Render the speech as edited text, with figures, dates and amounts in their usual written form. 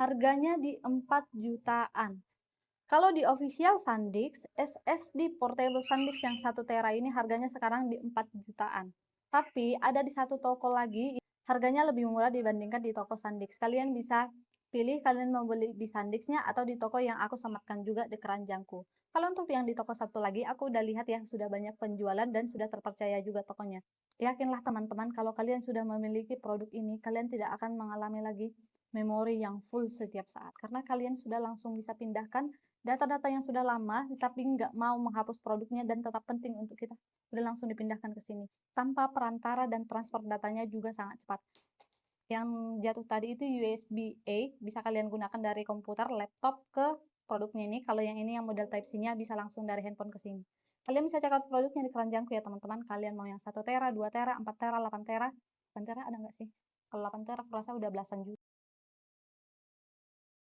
harganya di 4 jutaan. Kalau di official SanDisk, SSD portable SanDisk yang 1 tera ini harganya sekarang di 4 jutaan. Tapi ada di satu toko lagi harganya lebih murah dibandingkan di toko SanDisk. Kalian bisa pilih kalian mau beli di SanDisknya atau di toko yang aku sematkan juga di keranjangku. Kalau untuk yang di toko satu lagi, aku udah lihat ya sudah banyak penjualan dan sudah terpercaya juga tokonya. Yakinlah teman-teman, kalau kalian sudah memiliki produk ini, kalian tidak akan mengalami lagi memori yang full setiap saat. Karena kalian sudah langsung bisa pindahkan data-data yang sudah lama, tapi nggak mau menghapus produknya dan tetap penting untuk kita, udah langsung dipindahkan ke sini. Tanpa perantara dan transfer datanya juga sangat cepat. Yang jatuh tadi itu USB-A, bisa kalian gunakan dari komputer, laptop ke produknya ini. Kalau yang ini yang model Type-C-nya bisa langsung dari handphone ke sini. Kalian bisa check out produknya di keranjangku ya teman-teman. Kalian mau yang 1 tera, 2 tera, 4 tera, 8 tera. 8 tera ada nggak sih? Kalau 8 tera kurasa udah belasan juta.